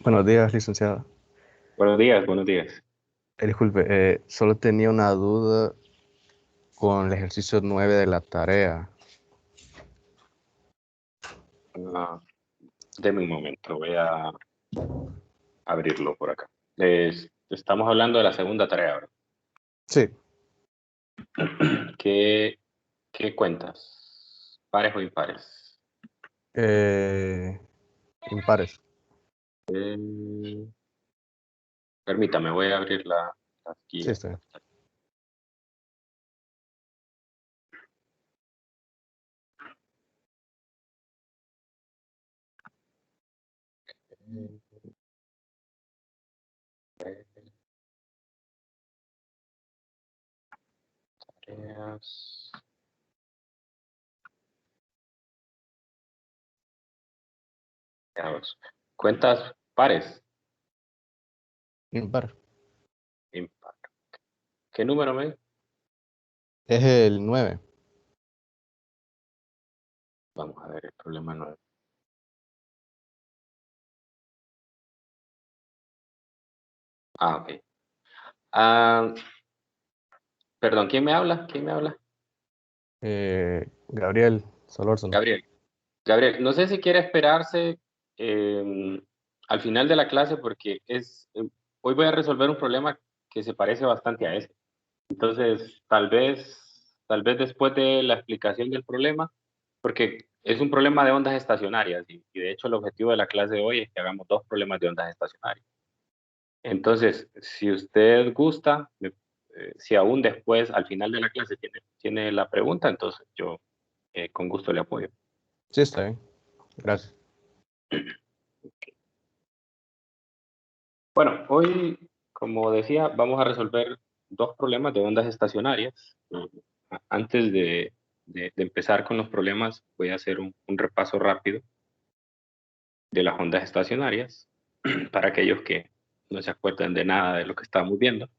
Buenos días, licenciada. Buenos días, buenos días. Disculpe, solo tenía una duda con el ejercicio 9 de la tarea. Ah, deme un momento, voy a abrirlo por acá. Estamos hablando de la segunda tarea ahora. Sí, ¿Qué, qué cuentas? ¿Pares o impares? eh, impares. Eh, permítame, voy a abrir las Sí, guías. está bien. Tareas. Veamos. ¿Cuentas pares? Impar. Impar. ¿Qué número me? Es el 9. Vamos a ver el problema 9. Ah, ok. Ah, perdón, ¿quién me habla? ¿Quién me habla? Gabriel Solórzano. Gabriel. Gabriel, no sé si quiere esperarse eh, al final de la clase porque hoy voy a resolver un problema que se parece bastante a ese. Entonces, tal vez después de la explicación del problema, porque es un problema de ondas estacionarias y de hecho el objetivo de la clase de hoy es que hagamos dos problemas de ondas estacionarias. Entonces, si usted gusta, si aún después, al final de la clase, tiene la pregunta, entonces yo con gusto le apoyo. Sí, está bien. Gracias. Bueno, hoy, como decía, vamos a resolver dos problemas de ondas estacionarias. Antes de empezar con los problemas, voy a hacer un repaso rápido de las ondas estacionarias para aquellos que no se acuerdan de nada de lo que estábamos viendo,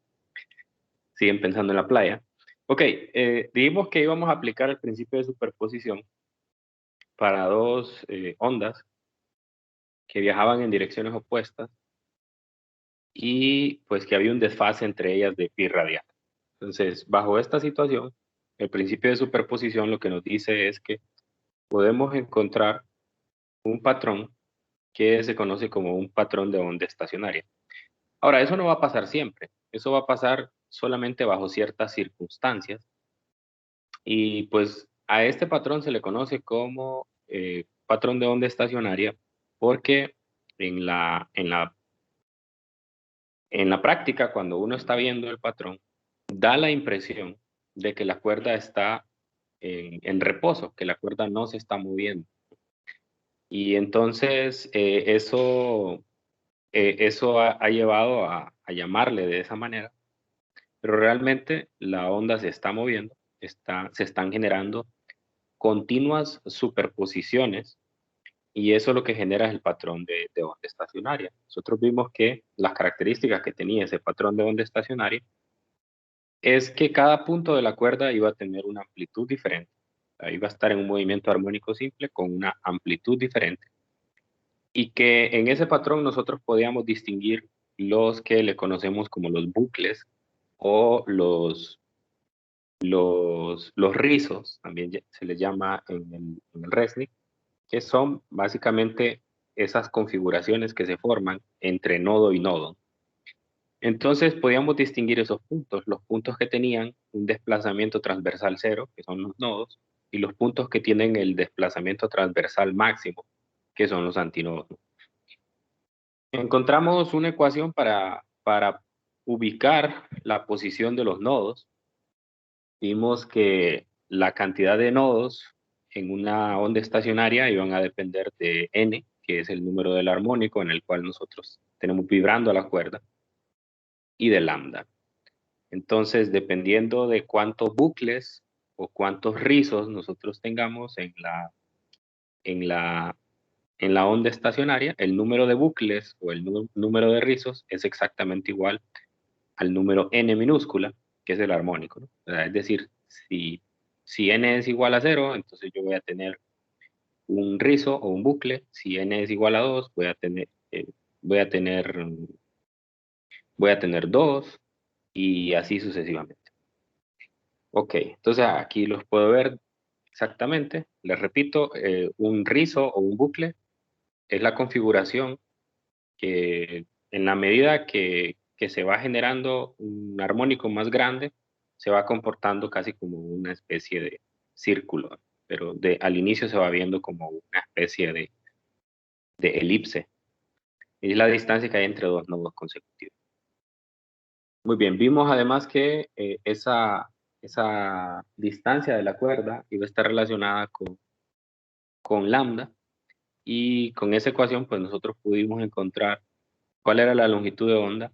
siguen pensando en la playa. Ok, dijimos que íbamos a aplicar el principio de superposición para dos ondas que viajaban en direcciones opuestas y pues que había un desfase entre ellas de pi radial. Entonces, bajo esta situación, el principio de superposición lo que nos dice es que podemos encontrar un patrón que se conoce como un patrón de onda estacionaria. Ahora, eso no va a pasar siempre, eso va a pasar solamente bajo ciertas circunstancias y pues a este patrón se le conoce como patrón de onda estacionaria porque en la práctica, cuando uno está viendo el patrón, da la impresión de que la cuerda está en reposo, que la cuerda no se está moviendo. Y entonces eso ha llevado a llamarle de esa manera, pero realmente la onda se está moviendo, se están generando continuas superposiciones y eso lo que genera es el patrón de onda estacionaria. Nosotros vimos que las características que tenía ese patrón de onda estacionaria es que cada punto de la cuerda iba a tener una amplitud diferente. Ahí va a estar en un movimiento armónico simple con una amplitud diferente. Y que en ese patrón nosotros podíamos distinguir los que le conocemos como los bucles o los rizos, también se les llama en el Resnick, que son básicamente esas configuraciones que se forman entre nodo y nodo. Entonces podíamos distinguir esos puntos, los puntos que tenían un desplazamiento transversal cero, que son los nodos, y los puntos que tienen el desplazamiento transversal máximo, que son los antinodos. Encontramos una ecuación para ubicar la posición de los nodos. Vimos que la cantidad de nodos en una onda estacionaria iban a depender de n, que es el número del armónico en el cual nosotros tenemos vibrando a la cuerda, y de lambda. Entonces, dependiendo de cuántos bucles o cuántos rizos nosotros tengamos en la, en la onda estacionaria, el número de bucles o el número de rizos es exactamente igual al número n minúscula, que es el armónico, ¿no? O sea, es decir, si n es igual a cero, entonces yo voy a tener un rizo o un bucle. Si n es igual a 2, voy a tener voy a tener 2 y así sucesivamente. Ok, entonces aquí los puedo ver exactamente. Les repito, un rizo o un bucle es la configuración que en la medida que se va generando un armónico más grande, se va comportando casi como una especie de círculo, pero al inicio se va viendo como una especie de elipse. Es la distancia que hay entre dos nodos consecutivos. Muy bien, vimos además que esa distancia de la cuerda iba a estar relacionada con lambda, y con esa ecuación pues nosotros pudimos encontrar cuál era la longitud de onda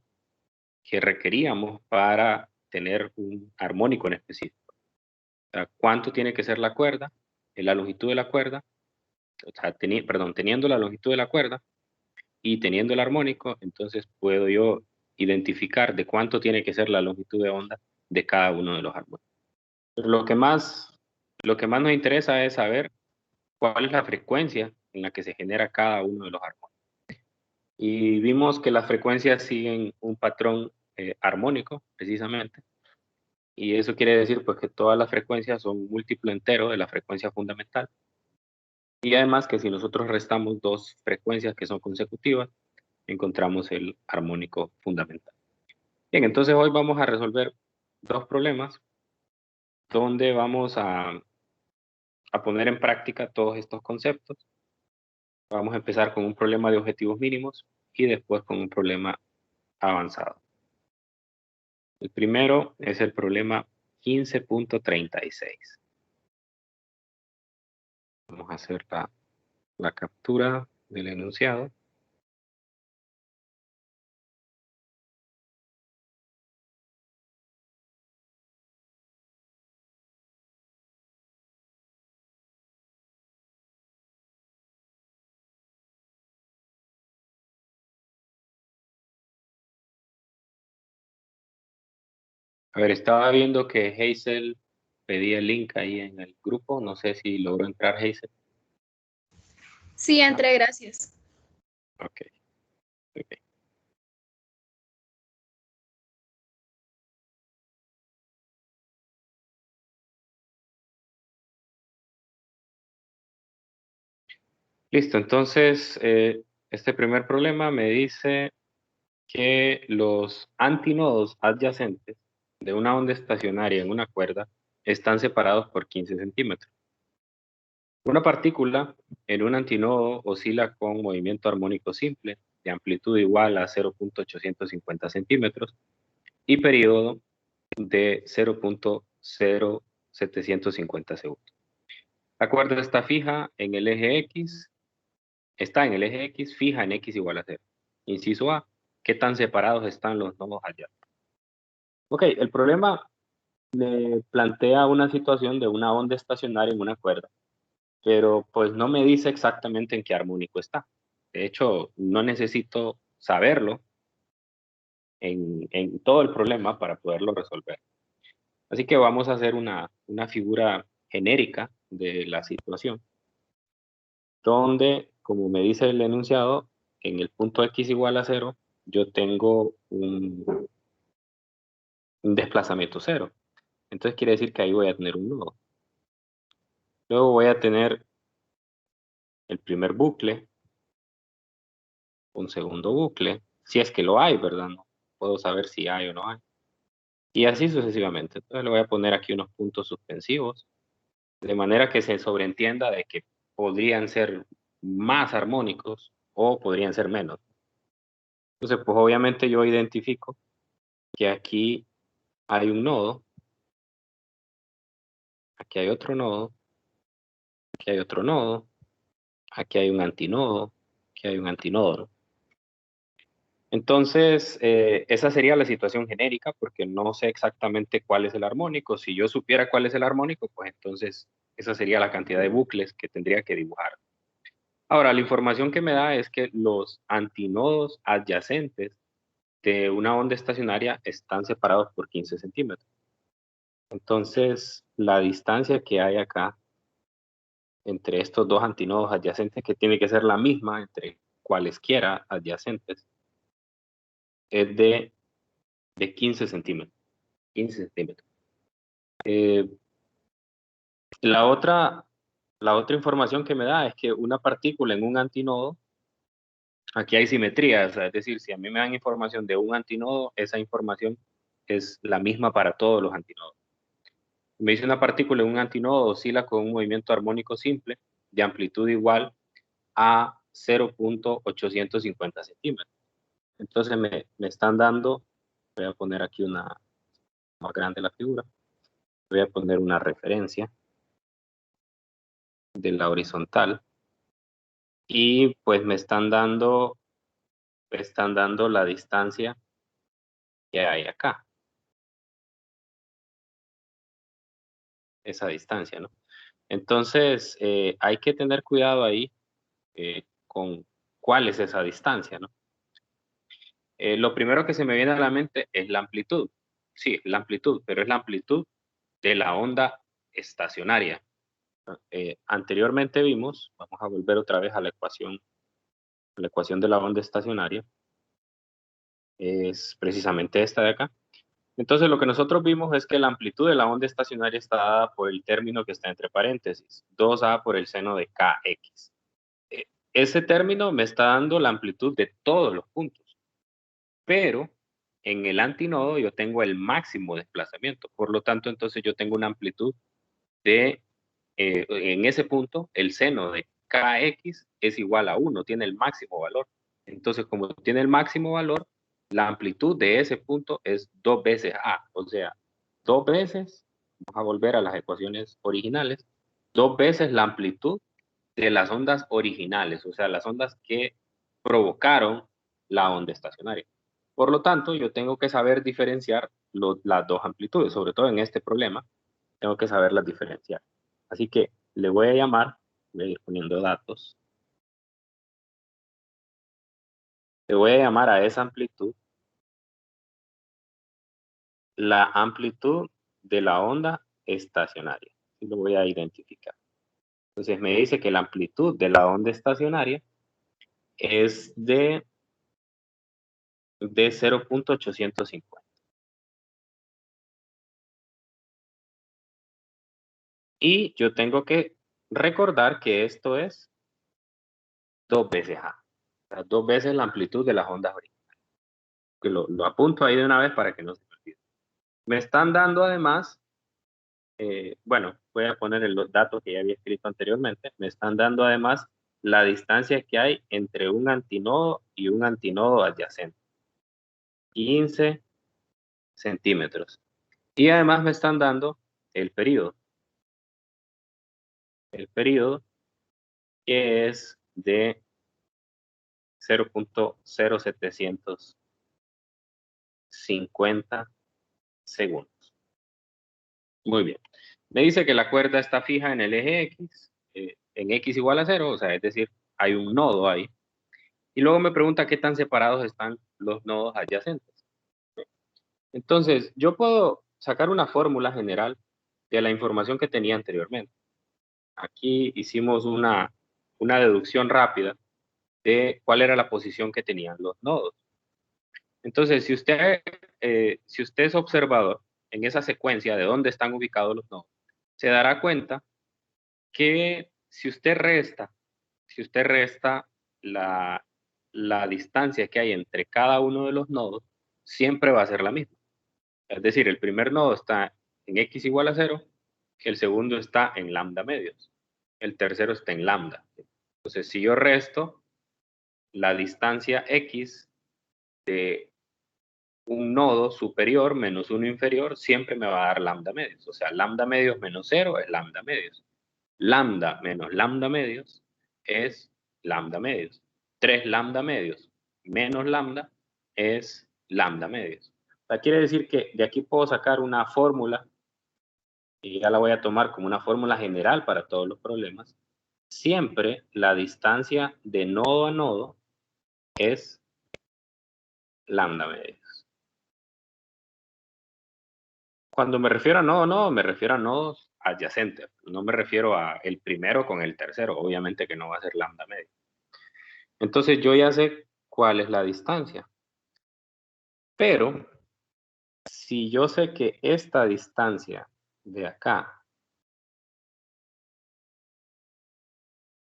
que requeríamos para tener un armónico en específico. O sea, cuánto tiene que ser la cuerda, la longitud de la cuerda, o sea, teniendo la longitud de la cuerda y teniendo el armónico, entonces puedo yo identificar de cuánto tiene que ser la longitud de onda de cada uno de los armónicos. Pero lo que más nos interesa es saber cuál es la frecuencia en la que se genera cada uno de los armónicos. Y vimos que las frecuencias siguen un patrón armónico, precisamente. Y eso quiere decir pues que todas las frecuencias son un múltiplo entero de la frecuencia fundamental. Y además que si nosotros restamos dos frecuencias que son consecutivas, encontramos el armónico fundamental. Bien, entonces hoy vamos a resolver dos problemas donde vamos a poner en práctica todos estos conceptos. Vamos a empezar con un problema de objetivos mínimos y después con un problema avanzado. El primero es el problema 15.36. Vamos a hacer la captura del enunciado. A ver, estaba viendo que Hazel pedía el link ahí en el grupo. No sé si logró entrar Hazel. Sí, entré, gracias. Ok, ok. Listo, entonces este primer problema me dice que los antinodos adyacentes de una onda estacionaria en una cuerda están separados por 15 centímetros. Una partícula en un antinodo oscila con movimiento armónico simple de amplitud igual a 0.850 centímetros y periodo de 0.0750 segundos. La cuerda está fija en el eje X, fija en X igual a 0. Inciso A, ¿qué tan separados están los nodos allá? Ok, el problema le plantea una situación de una onda estacionaria en una cuerda, pero pues no me dice exactamente en qué armónico está. De hecho, no necesito saberlo en todo el problema para poderlo resolver. Así que vamos a hacer una figura genérica de la situación, donde, como me dice el enunciado, en el punto X igual a 0, yo tengo un desplazamiento 0. Entonces quiere decir que ahí voy a tener un nodo. Luego voy a tener el primer bucle, un segundo bucle, si es que lo hay, ¿verdad? No puedo saber si hay o no hay. Y así sucesivamente. Entonces le voy a poner aquí unos puntos suspensivos, de manera que se sobreentienda de que podrían ser más armónicos o podrían ser menos. Entonces, pues obviamente yo identifico que aquí hay un nodo, aquí hay otro nodo, aquí hay otro nodo, aquí hay un antinodo, aquí hay un antinodo, ¿no? Entonces, esa sería la situación genérica, porque no sé exactamente cuál es el armónico. Si yo supiera cuál es el armónico, pues entonces esa sería la cantidad de bucles que tendría que dibujar. Ahora, la información que me da es que los antinodos adyacentes de una onda estacionaria están separados por 15 centímetros. Entonces, la distancia que hay acá entre estos dos antinodos adyacentes, que tiene que ser la misma entre cualesquiera adyacentes es de 15 centímetros. 15 centímetros. La otra información que me da es que una partícula en un antinodo, aquí hay simetría, o sea, es decir, si a mí me dan información de un antinodo, esa información es la misma para todos los antinodos. Me dice una partícula en un antinodo oscila con un movimiento armónico simple de amplitud igual a 0.850 centímetros. Entonces me están dando, voy a poner aquí una más grande la figura, voy a poner una referencia de la horizontal y pues me están dando la distancia que hay acá. Esa distancia, ¿no? Entonces, hay que tener cuidado ahí con cuál es esa distancia, ¿no? Lo primero que se me viene a la mente es la amplitud. Sí, la amplitud, pero es la amplitud de la onda estacionaria. Anteriormente vimos, vamos a volver otra vez a la ecuación de la onda estacionaria. Es precisamente esta de acá. Entonces, lo que nosotros vimos es que la amplitud de la onda estacionaria está dada por el término que está entre paréntesis, 2a por el seno de kx. Ese término me está dando la amplitud de todos los puntos, pero en el antinodo yo tengo el máximo desplazamiento, por lo tanto, entonces yo tengo una amplitud de, en ese punto, el seno de kx es igual a 1, tiene el máximo valor. Entonces, como tiene el máximo valor, la amplitud de ese punto es 2 veces A, o sea, 2 veces, vamos a volver a las ecuaciones originales, 2 veces la amplitud de las ondas originales, o sea, las ondas que provocaron la onda estacionaria. Por lo tanto, yo tengo que saber diferenciar las dos amplitudes, sobre todo en este problema, tengo que saberlas diferenciar. Así que le voy a llamar, voy a ir poniendo datos, le voy a llamar a esa amplitud la amplitud de la onda estacionaria. Y lo voy a identificar. Entonces me dice que la amplitud de la onda estacionaria es de 0.850. Y yo tengo que recordar que esto es 2 veces A. O sea, 2 veces la amplitud de las ondas originales. Que lo apunto ahí de una vez para que no se me olvide. Me están dando además, bueno, voy a poner los datos que ya había escrito anteriormente. Me están dando además la distancia que hay entre un antinodo y un antinodo adyacente. 15 centímetros. Y además me están dando el período. El período que es de 0.0750 segundos. Muy bien. Me dice que la cuerda está fija en el eje X, en X igual a 0, o sea, es decir, hay un nodo ahí. Y luego me pregunta qué tan separados están los nodos adyacentes. Entonces, yo puedo sacar una fórmula general de la información que tenía anteriormente. Aquí hicimos una deducción rápida de cuál era la posición que tenían los nodos. Entonces, si usted es observador en esa secuencia de dónde están ubicados los nodos, se dará cuenta que si usted resta la distancia que hay entre cada uno de los nodos, siempre va a ser la misma. Es decir, el primer nodo está en x igual a 0, el segundo está en lambda medios, el tercero está en lambda. Entonces, si yo resto la distancia x de un nodo superior menos uno inferior, siempre me va a dar lambda medios. O sea, lambda medios menos 0 es lambda medios. Lambda menos lambda medios es lambda medios. 3 lambda medios menos lambda es lambda medios. O sea, quiere decir que de aquí puedo sacar una fórmula, y ya la voy a tomar como una fórmula general para todos los problemas. Siempre la distancia de nodo a nodo es lambda medios. Cuando me refiero a nodo, me refiero a nodos adyacentes. No me refiero a el primero con el tercero. Obviamente que no va a ser lambda medio. Entonces yo ya sé cuál es la distancia. Pero si yo sé que esta distancia de acá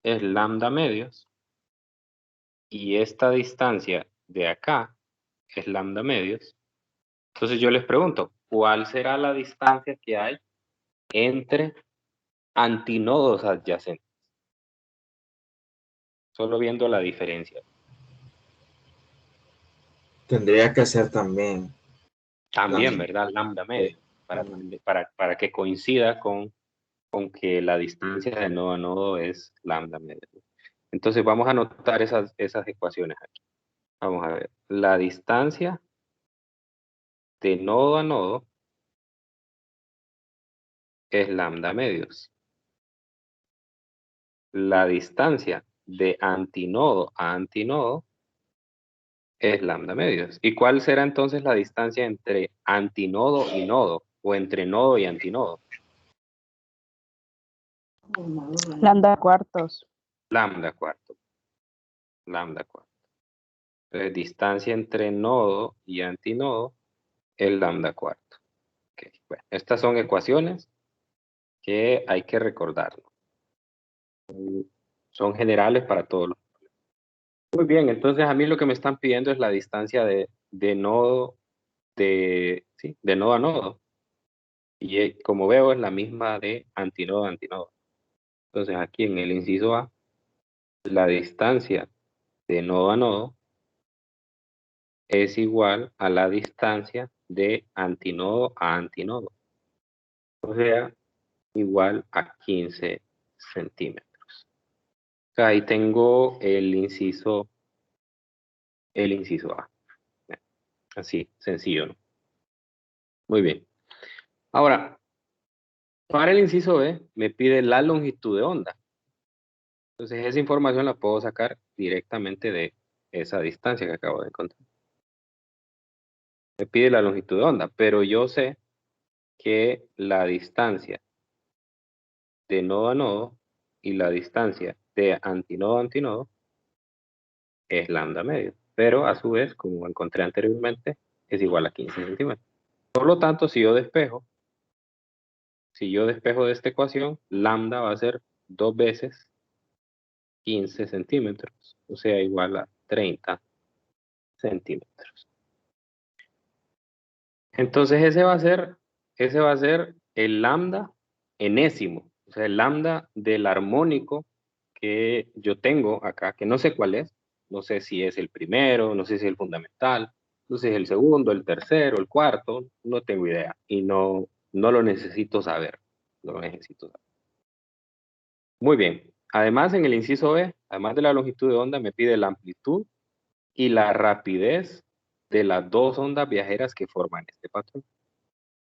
es lambda medios y esta distancia de acá es lambda medios, entonces yo les pregunto, ¿cuál será la distancia que hay entre antinodos adyacentes? Solo viendo la diferencia. Tendría que ser también. También, Lambda. ¿verdad? Lambda medio, para que coincida con que la distancia de nodo a nodo es lambda medio. Entonces vamos a anotar esas ecuaciones aquí. Vamos a ver. La distancia de nodo a nodo es lambda medios. La distancia de antinodo a antinodo es lambda medios. ¿Y cuál será entonces la distancia entre antinodo y nodo? O entre nodo y antinodo. Lambda cuartos. Lambda cuarto. Lambda cuarto. Entonces, distancia entre nodo y antinodo es lambda cuarto. Okay. Bueno, estas son ecuaciones que hay que recordar. Son generales para todos los. Muy bien, entonces a mí lo que me están pidiendo es la distancia de nodo, de nodo a nodo. Y como veo es la misma de antinodo a antinodo. Entonces aquí en el inciso A, la distancia de nodo a nodo es igual a la distancia de antinodo a antinodo. O sea, igual a 15 centímetros. O sea, ahí tengo el inciso A. Así, sencillo, ¿no? Muy bien. Ahora, para el inciso B, me pide la longitud de onda. Entonces, esa información la puedo sacar directamente de esa distancia que acabo de encontrar. Me pide la longitud de onda, pero yo sé que la distancia de nodo a nodo y la distancia de antinodo a antinodo es lambda medio. Pero a su vez, como encontré anteriormente, es igual a 15 centímetros. Por lo tanto, si yo despejo de esta ecuación, lambda va a ser 2 veces 15 centímetros, o sea, igual a 30 centímetros. Entonces ese va a ser el lambda enésimo, o sea, el lambda del armónico que yo tengo acá, que no sé cuál es, no sé si es el primero, no sé si es el fundamental, no sé si es el segundo, el tercero, el cuarto, no tengo idea y no lo necesito saber, no lo necesito saber. Muy bien, además en el inciso B, además de la longitud de onda, me pide la amplitud y la rapidez de las dos ondas viajeras que forman este patrón.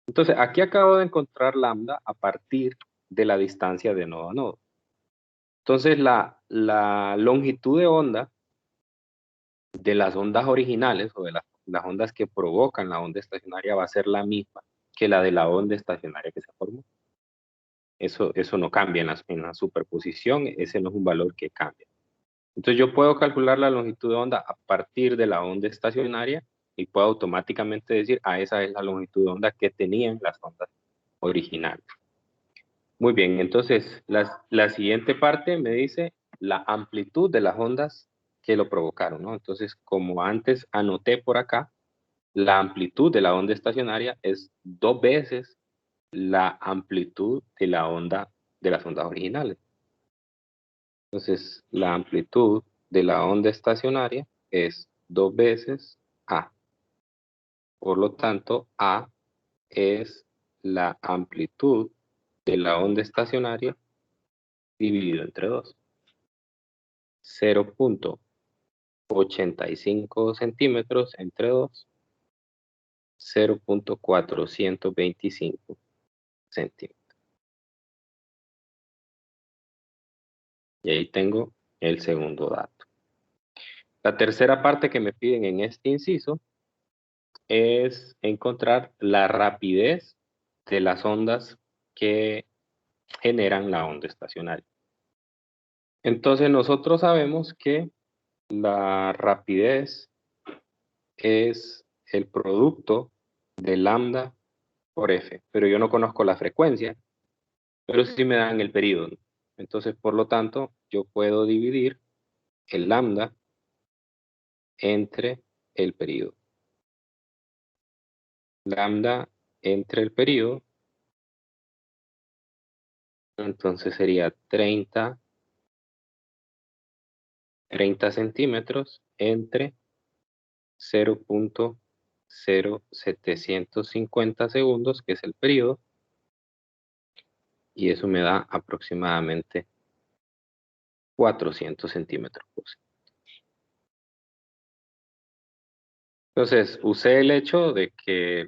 Entonces, aquí acabo de encontrar lambda a partir de la distancia de nodo a nodo. Entonces, la longitud de onda de las ondas originales o de las ondas que provocan la onda estacionaria va a ser la misma que la de la onda estacionaria que se formó. Eso no cambia en la superposición, ese no es un valor que cambia. Entonces yo puedo calcular la longitud de onda a partir de la onda estacionaria y puedo automáticamente decir, esa es la longitud de onda que tenían las ondas originales. Muy bien, entonces la siguiente parte me dice la amplitud de las ondas que lo provocaron, ¿no? Entonces, como antes anoté por acá, la amplitud de la onda estacionaria es 2 veces la amplitud de la onda de las ondas originales. Entonces, la amplitud de la onda estacionaria es 2 veces A. Por lo tanto, A es la amplitud de la onda estacionaria dividido entre 2. 0.85 centímetros entre 2. 0.425 centímetros. Y ahí tengo el segundo dato. La tercera parte que me piden en este inciso es encontrar la rapidez de las ondas que generan la onda estacionaria. Entonces nosotros sabemos que la rapidez es el producto de lambda por f, pero yo no conozco la frecuencia, pero sí me dan el periodo. Entonces, por lo tanto, yo puedo dividir el lambda entre el periodo. Lambda entre el periodo, entonces sería 30 centímetros entre 0.0750 segundos, que es el periodo, y eso me da aproximadamente 400 centímetros por segundo. Entonces, usé el hecho de que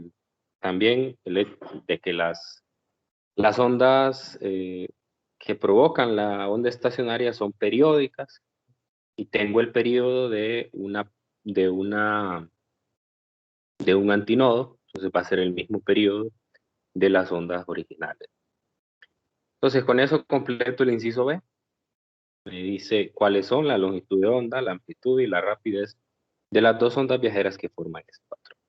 también de que las ondas que provocan la onda estacionaria son periódicas y tengo el periodo de un antinodo, entonces va a ser el mismo periodo de las ondas originales. Entonces, con eso completo el inciso B. Me dice cuáles son la longitud de onda, la amplitud y la rapidez de las dos ondas viajeras que forman ese patrón.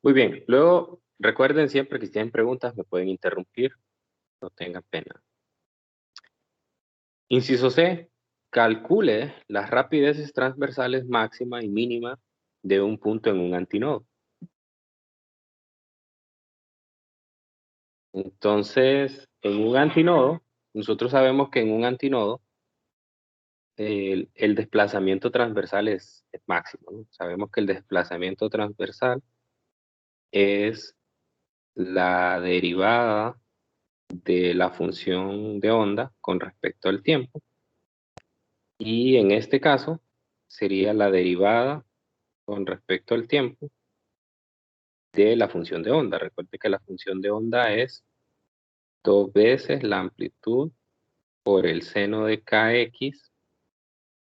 Muy bien, luego recuerden siempre que si tienen preguntas me pueden interrumpir, no tengan pena. Inciso C, calcule las rapideces transversales máxima y mínima de un punto en un antinodo. Entonces, en un antinodo, nosotros sabemos que en un antinodo el desplazamiento transversal es máximo, ¿no? Sabemos que el desplazamiento transversal es la derivada de la función de onda con respecto al tiempo. Y en este caso sería la derivada con respecto al tiempo de la función de onda. Recuerde que la función de onda es 2 veces la amplitud por el seno de kx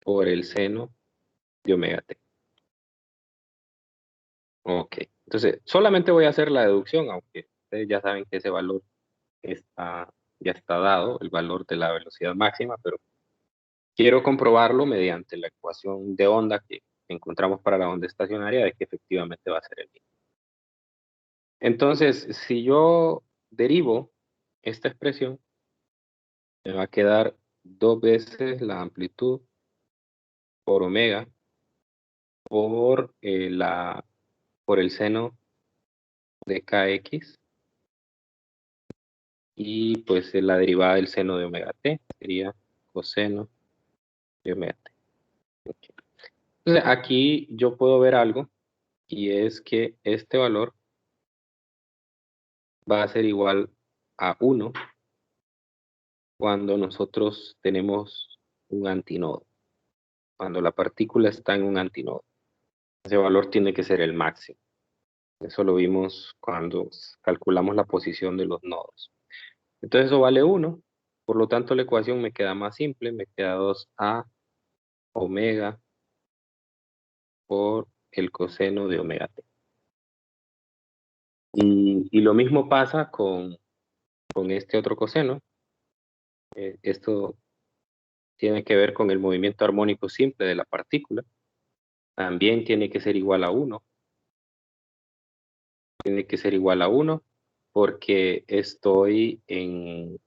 por el seno de omega t. Ok, entonces solamente voy a hacer la deducción, aunque ustedes ya saben que ese valor ya está dado, el valor de la velocidad máxima, pero quiero comprobarlo mediante la ecuación de onda que encontramos para la onda estacionaria de que efectivamente va a ser el mismo. Entonces, si yo derivo esta expresión, me va a quedar 2 veces la amplitud por omega por el seno de kx y pues la derivada del seno de omega t sería coseno de omega t. Okay. Entonces aquí yo puedo ver algo y es que este valor va a ser igual a 1 cuando nosotros tenemos un antinodo, cuando la partícula está en un antinodo. Ese valor tiene que ser el máximo. Eso lo vimos cuando calculamos la posición de los nodos. Entonces eso vale 1, por lo tanto la ecuación me queda más simple, me queda 2a omega por el coseno de omega t. Y lo mismo pasa con este otro coseno. Esto tiene que ver con el movimiento armónico simple de la partícula. También tiene que ser igual a 1. Tiene que ser igual a 1 porque estoy en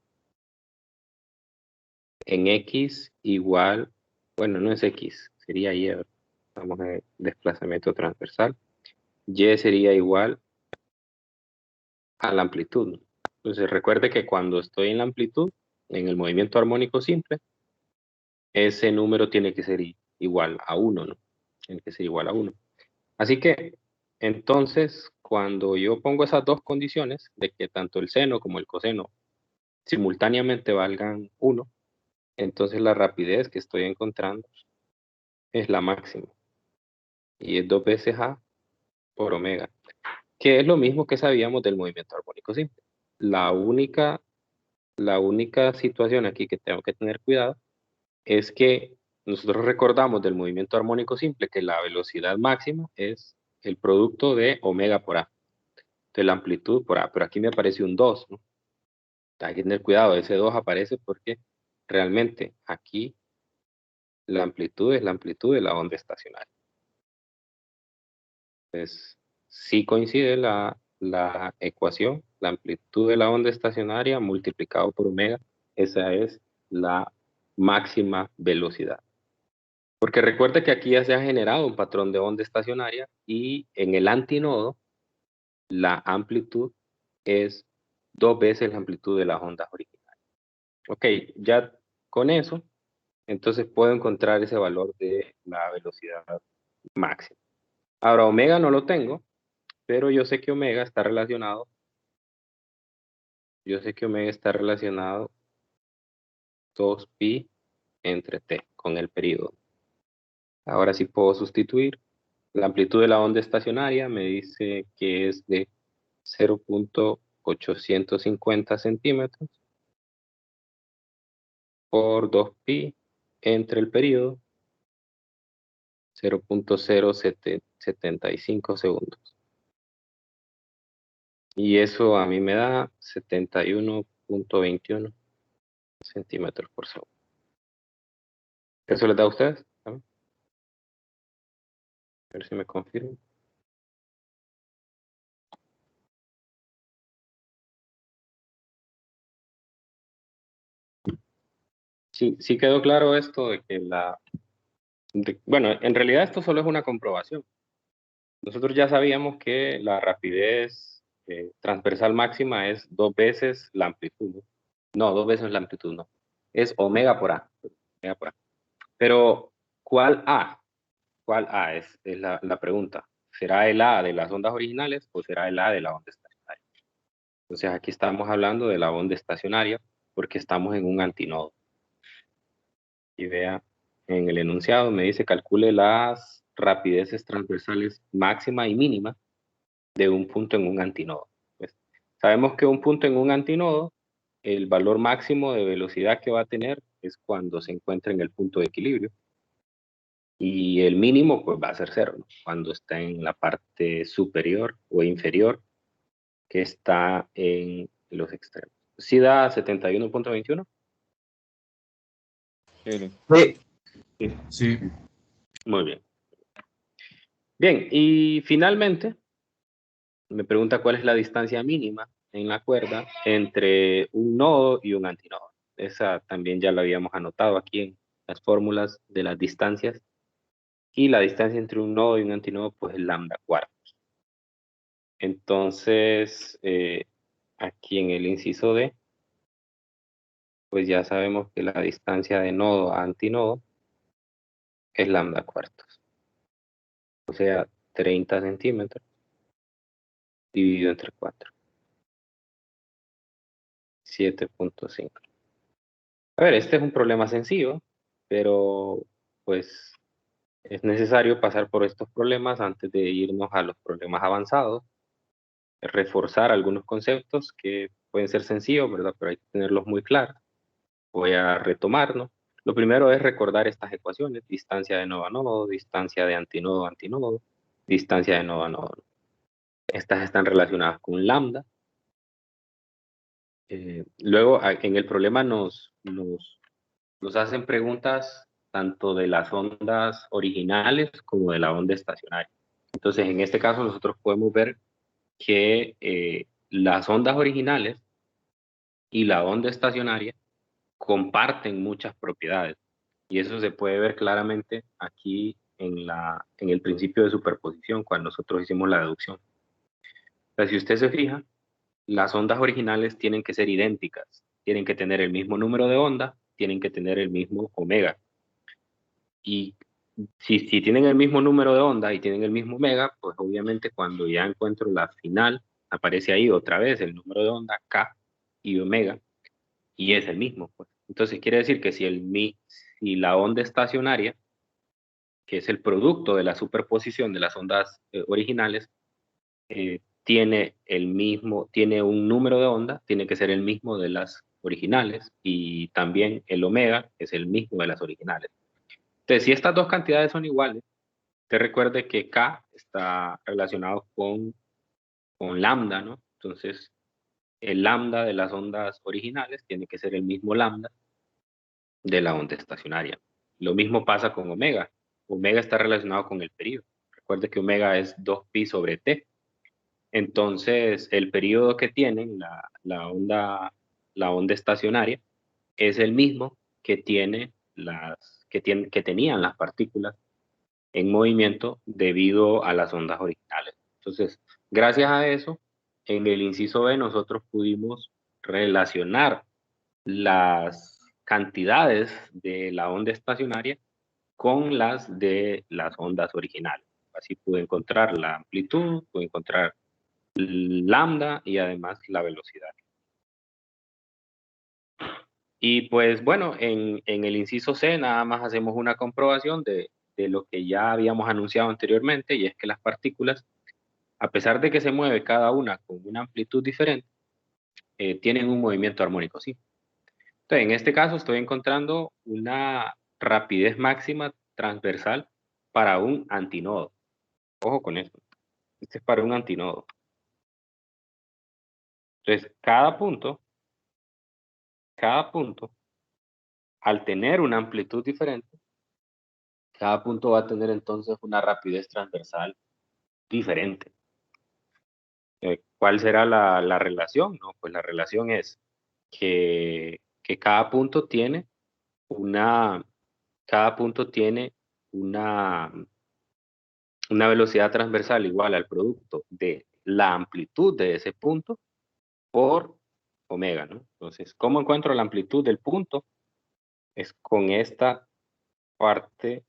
x igual, bueno, no es x, sería y, vamos a ver, desplazamiento transversal. Y sería igual a la amplitud. Entonces recuerde que cuando estoy en la amplitud, en el movimiento armónico simple, ese número tiene que ser igual a 1, ¿no? Tiene que ser igual a 1. Así que, entonces, cuando yo pongo esas dos condiciones, de que tanto el seno como el coseno simultáneamente valgan 1, entonces la rapidez que estoy encontrando es la máxima. Y es 2 veces a por omega, que es lo mismo que sabíamos del movimiento armónico simple. La única situación aquí que tengo que tener cuidado es que nosotros recordamos del movimiento armónico simple que la velocidad máxima es el producto de omega por a, de la amplitud por a, pero aquí me aparece un 2, ¿no? Hay que tener cuidado, ese 2 aparece porque realmente aquí la amplitud es la amplitud de la onda estacionaria. Entonces, sí coincide la ecuación, la amplitud de la onda estacionaria multiplicado por omega, esa es la máxima velocidad. Porque recuerda que aquí ya se ha generado un patrón de onda estacionaria y en el antinodo la amplitud es 2 veces la amplitud de las ondas originales. Ok, ya con eso, entonces puedo encontrar ese valor de la velocidad máxima. Ahora, omega no lo tengo, pero yo sé que omega está relacionado. Yo sé que omega está relacionado 2pi entre t con el periodo. Ahora sí puedo sustituir. La amplitud de la onda estacionaria me dice que es de 0.850 centímetros por 2pi entre el periodo 0.0775 segundos. Y eso a mí me da 71.21 centímetros por segundo. ¿Eso les da a ustedes? A ver si me confirman. Sí, sí quedó claro esto de que bueno, en realidad esto solo es una comprobación. Nosotros ya sabíamos que la rapidez transversal máxima es 2 veces la amplitud, ¿no? No, 2 veces la amplitud, no. Es omega por A. Omega por A. Pero, ¿cuál A? ¿Cuál A es la pregunta? ¿Será el A de las ondas originales o será el A de la onda estacionaria? Entonces aquí estamos hablando de la onda estacionaria porque estamos en un antinodo. Y vea, en el enunciado me dice calcule las rapideces transversales máxima y mínima de un punto en un antinodo. Pues, sabemos que un punto en un antinodo, el valor máximo de velocidad que va a tener es cuando se encuentra en el punto de equilibrio. Y el mínimo pues va a ser 0, ¿no? Cuando está en la parte superior o inferior que está en los extremos. ¿Sí da 71.21? Sí. Sí. Muy bien. Bien, y finalmente me pregunta cuál es la distancia mínima en la cuerda entre un nodo y un antinodo. Esa también ya la habíamos anotado aquí en las fórmulas de las distancias. Y la distancia entre un nodo y un antinodo pues es lambda cuartos. Entonces, aquí en el inciso D, pues ya sabemos que la distancia de nodo a antinodo es lambda cuartos. O sea, 30 centímetros dividido entre 4. 7.5. A ver, este es un problema sencillo, pero pues es necesario pasar por estos problemas antes de irnos a los problemas avanzados, reforzar algunos conceptos que pueden ser sencillos, ¿verdad? Pero hay que tenerlos muy claros. Voy a retomarnos. Lo primero es recordar estas ecuaciones: distancia de nodo a nodo, distancia de antinodo a antinodo, distancia de nodo a nodo. Estas están relacionadas con lambda. Luego, en el problema nos hacen preguntas tanto de las ondas originales como de la onda estacionaria. Entonces, en este caso, nosotros podemos ver que las ondas originales y la onda estacionaria comparten muchas propiedades. Y eso se puede ver claramente aquí en el principio de superposición, cuando nosotros hicimos la deducción. Pero si usted se fija, las ondas originales tienen que ser idénticas, tienen que tener el mismo número de onda, tienen que tener el mismo omega. Y si tienen el mismo número de onda y tienen el mismo omega, pues obviamente cuando ya encuentro la final, aparece ahí otra vez el número de onda, K y omega, y es el mismo, pues. Entonces quiere decir que si la onda estacionaria, que es el producto de la superposición de las ondas originales, tiene un número de onda, tiene que ser el mismo de las originales, y también el omega es el mismo de las originales. Entonces, si estas dos cantidades son iguales, te recuerde que K está relacionado con lambda, ¿no? Entonces, el lambda de las ondas originales tiene que ser el mismo lambda de la onda estacionaria. Lo mismo pasa con omega. Omega está relacionado con el periodo. Recuerde que omega es 2pi sobre t. Entonces, el periodo que tienen la onda estacionaria es el mismo que que tenían las partículas en movimiento debido a las ondas originales. Entonces, gracias a eso, en el inciso B nosotros pudimos relacionar las cantidades de la onda estacionaria con las de las ondas originales. Así pude encontrar la amplitud, pude encontrar lambda y además la velocidad. Y pues bueno, en el inciso C nada más hacemos una comprobación de lo que ya habíamos anunciado anteriormente, y es que las partículas, a pesar de que se mueve cada una con una amplitud diferente, tienen un movimiento armónico, ¿sí? Entonces, en este caso estoy encontrando una rapidez máxima transversal para un antinodo. Ojo con esto. Este es para un antinodo. Entonces, cada punto, al tener una amplitud diferente, cada punto va a tener entonces una rapidez transversal diferente. ¿Cuál será la relación? No, pues la relación es que cada punto tiene una velocidad transversal igual al producto de la amplitud de ese punto por omega, ¿no? Entonces, ¿cómo encuentro la amplitud del punto? Es con esta parte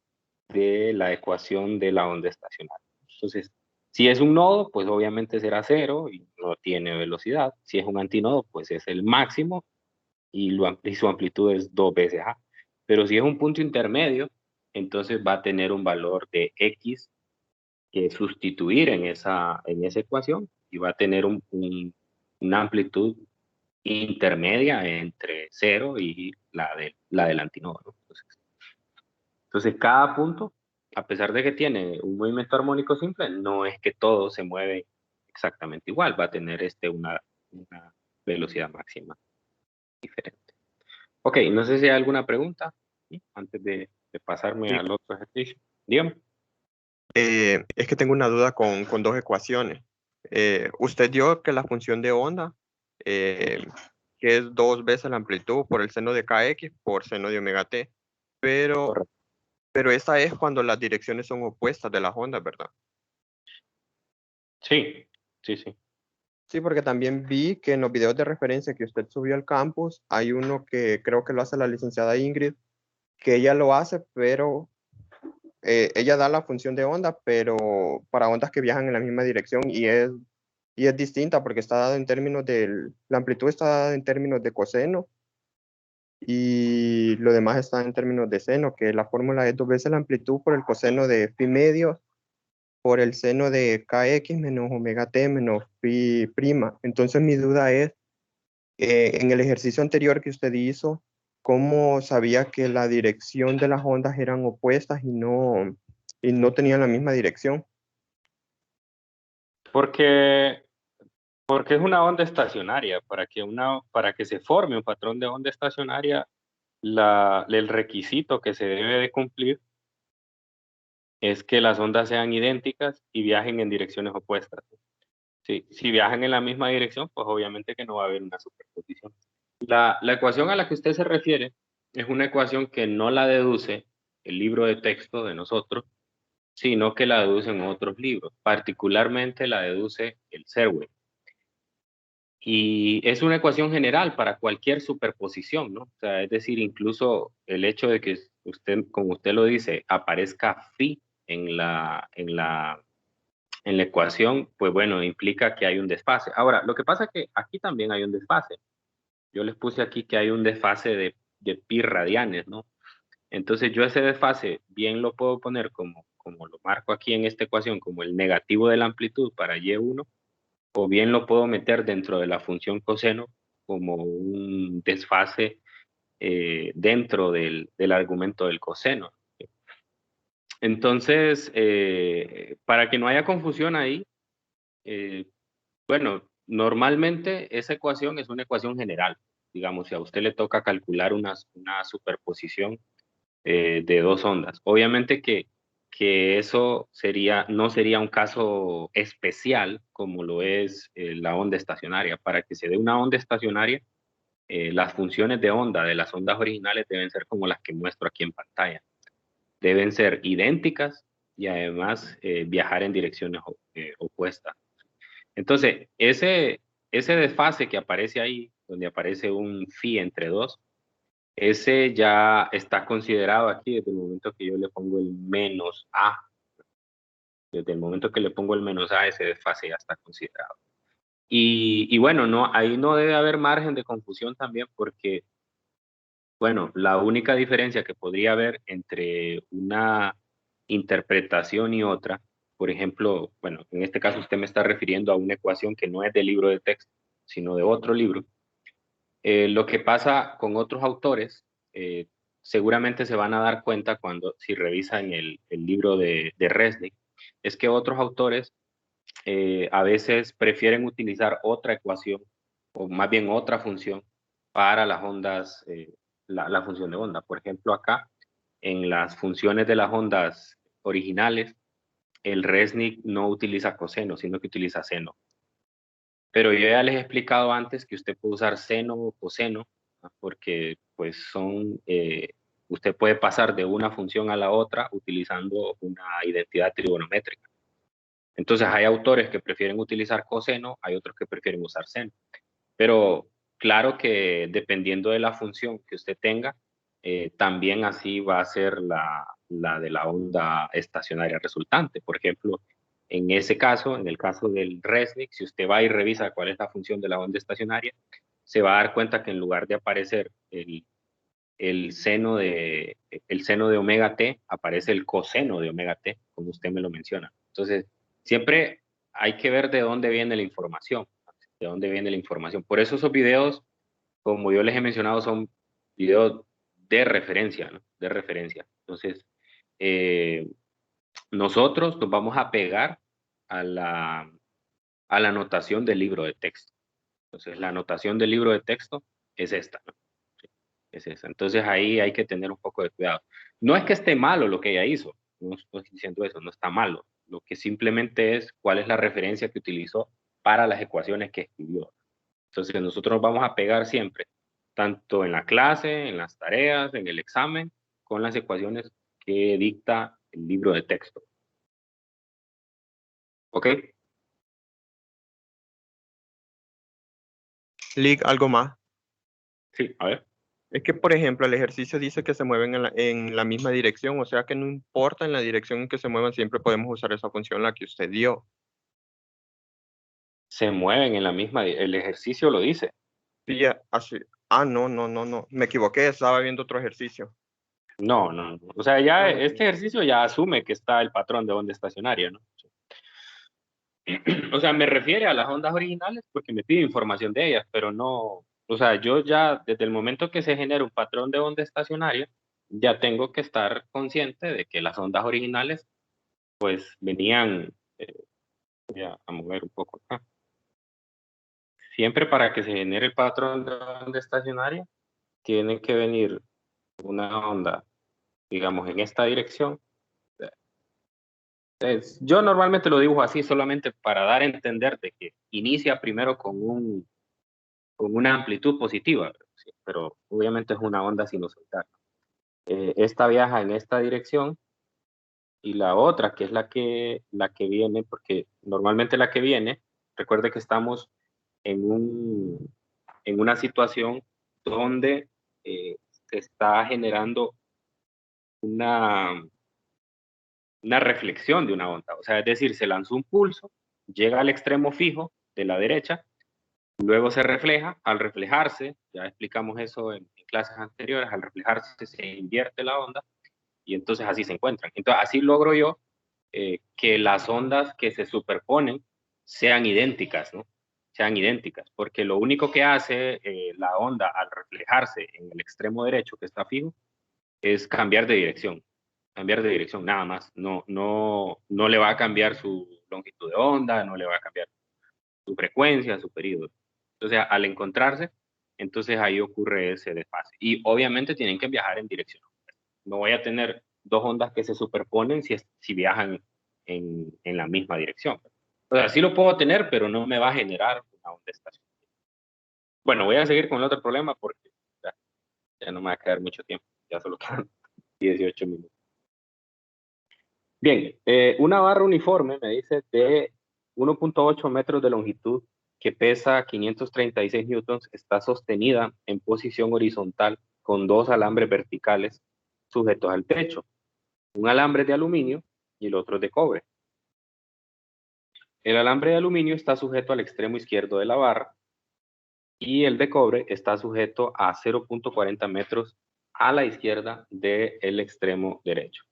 de la ecuación de la onda estacionaria. Entonces, si es un nodo, pues obviamente será 0 y no tiene velocidad. Si es un antinodo, pues es el máximo y su amplitud es 2 veces a. Pero si es un punto intermedio, entonces va a tener un valor de x que sustituir en esa ecuación y va a tener una amplitud intermedia entre 0 y la del antinodo, ¿no? Entonces, cada punto, a pesar de que tiene un movimiento armónico simple, no es que todo se mueve exactamente igual, va a tener una velocidad máxima diferente. Ok, no sé si hay alguna pregunta, ¿sí? Antes de pasarme Sí. al otro ejercicio. Dígame. Es que tengo una duda con dos ecuaciones. Usted dio que la función de onda, que es 2 veces la amplitud por el seno de kx por seno de omega t, pero Correcto. esa es cuando las direcciones son opuestas de las ondas, ¿verdad? Sí, sí, sí. Sí, porque también vi que en los videos de referencia que usted subió al campus, hay uno que creo que lo hace la licenciada Ingrid, que ella lo hace, pero ella da la función de onda, pero para ondas que viajan en la misma dirección y es distinta porque está dado en términos la amplitud está dada en términos de coseno y lo demás está en términos de seno, que la fórmula es 2 veces la amplitud por el coseno de phi medio por el seno de kx menos omega t menos phi prima. Entonces mi duda es, en el ejercicio anterior que usted hizo, ¿cómo sabía que la dirección de las ondas eran opuestas y no tenían la misma dirección? Porque es una onda estacionaria. Para que se forme un patrón de onda estacionaria, el requisito que se debe de cumplir es que las ondas sean idénticas y viajen en direcciones opuestas. Sí, si viajan en la misma dirección, pues obviamente que no va a haber una superposición. La ecuación a la que usted se refiere es una ecuación que no la deduce el libro de texto de nosotros, sino que la deducen otros libros, particularmente la deduce el Serwin. Y es una ecuación general para cualquier superposición, ¿no? O sea, es decir, incluso el hecho de que usted, como usted lo dice, aparezca phi en la ecuación, pues bueno, implica que hay un desfase. Ahora, lo que pasa es que aquí también hay un desfase. Yo les puse aquí que hay un desfase de pi radianes, ¿no? Entonces yo ese desfase bien lo puedo poner como lo marco aquí en esta ecuación, como el negativo de la amplitud para y1, o bien lo puedo meter dentro de la función coseno como un desfase dentro del argumento del coseno. Entonces, para que no haya confusión ahí, bueno, normalmente esa ecuación es una ecuación general. Digamos, si a usted le toca calcular una superposición, de dos ondas. Obviamente que eso no sería un caso especial como lo es la onda estacionaria. Para que se dé una onda estacionaria, las funciones de onda de las ondas originales deben ser como las que muestro aquí en pantalla. Deben ser idénticas y además viajar en direcciones opuestas. Entonces, ese desfase que aparece ahí, donde aparece un phi entre dos, ese ya está considerado aquí desde el momento que yo le pongo el menos A. Desde el momento que le pongo el menos A, ese desfase ya está considerado. Y bueno, no, ahí no debe haber margen de confusión también porque, bueno, la única diferencia que podría haber entre una interpretación y otra, por ejemplo, bueno, en este caso usted me está refiriendo a una ecuación que no es del libro de texto, sino de otro libro. Lo que pasa con otros autores, seguramente se van a dar cuenta si revisan el libro de Resnick, es que otros autores a veces prefieren utilizar otra ecuación, o más bien otra función, para las ondas, la función de onda. Por ejemplo, acá, en las funciones de las ondas originales, el Resnick no utiliza coseno, sino que utiliza seno. Pero yo ya les he explicado antes que usted puede usar seno o coseno, ¿no? Porque pues usted puede pasar de una función a la otra utilizando una identidad trigonométrica. Entonces hay autores que prefieren utilizar coseno, hay otros que prefieren usar seno. Pero claro que dependiendo de la función que usted tenga, también así va a ser la de la onda estacionaria resultante. Por ejemplo, en ese caso, en el caso del Resnick, si usted va y revisa cuál es la función de la onda estacionaria, se va a dar cuenta que en lugar de aparecer el seno de omega t, aparece el coseno de omega t, como usted me lo menciona. Entonces, siempre hay que ver de dónde viene la información, de dónde viene la información. Por eso esos videos, como yo les he mencionado, son videos de referencia, ¿no? De referencia. Entonces, nosotros nos vamos a pegar a la anotación del libro de texto. Entonces, la anotación del libro de texto es esta, ¿no? Es esa. Entonces, ahí hay que tener un poco de cuidado. No es que esté malo lo que ella hizo, no estoy diciendo eso, no está malo. Lo que simplemente es cuál es la referencia que utilizó para las ecuaciones que escribió. Entonces, nosotros nos vamos a pegar siempre, tanto en la clase, en las tareas, en el examen, con las ecuaciones que dicta el libro de texto. ¿Ok? Lick, algo más. Sí, a ver. Es que, por ejemplo, el ejercicio dice que se mueven en la misma dirección, o sea que no importa en la dirección en que se muevan, siempre podemos usar esa función la que usted dio. Se mueven en la misma, el ejercicio lo dice. Sí, así. No, me equivoqué, estaba viendo otro ejercicio. No, no, no. O sea, ya este ejercicio ya asume que está el patrón de onda estacionaria, ¿no? O sea, me refiere a las ondas originales porque me pide información de ellas, pero no, o sea, yo ya desde el momento que se genera un patrón de onda estacionaria, ya tengo que estar consciente de que las ondas originales, pues, venían, voy a mover un poco acá. Siempre para que se genere el patrón de onda estacionaria, tiene que venir una onda, digamos, en esta dirección. Yo normalmente lo dibujo así solamente para dar a entender de que inicia primero con una amplitud positiva, ¿sí? Pero obviamente es una onda sinusoidal. Esta viaja en esta dirección y la otra, que es la que viene, porque normalmente la que viene, recuerde que estamos en una situación donde se está generando una, una reflexión de una onda. O sea, es decir, se lanzó un pulso, llega al extremo fijo de la derecha, luego se refleja, al reflejarse, ya explicamos eso en clases anteriores, al reflejarse se invierte la onda y entonces así se encuentran. Entonces así logro yo que las ondas que se superponen sean idénticas, ¿no? Sean idénticas, porque lo único que hace la onda al reflejarse en el extremo derecho que está fijo es cambiar de dirección, nada más. No le va a cambiar su longitud de onda, no le va a cambiar su frecuencia, su periodo. Entonces, al encontrarse, entonces ahí ocurre ese desfase. Y obviamente tienen que viajar en dirección. no voy a tener dos ondas que se superponen si viajan en la misma dirección. O sea, sí lo puedo tener, pero no me va a generar una onda estacionaria. Bueno, voy a seguir con el otro problema porque ya no me va a quedar mucho tiempo. Ya solo quedan 18 minutos. Bien, una barra uniforme, me dice, de 1.8 metros de longitud que pesa 536 newtons, está sostenida en posición horizontal con dos alambres verticales sujetos al techo. Un alambre de aluminio y el otro de cobre. El alambre de aluminio está sujeto al extremo izquierdo de la barra y el de cobre está sujeto a 0.40 metros a la izquierda del extremo derecho.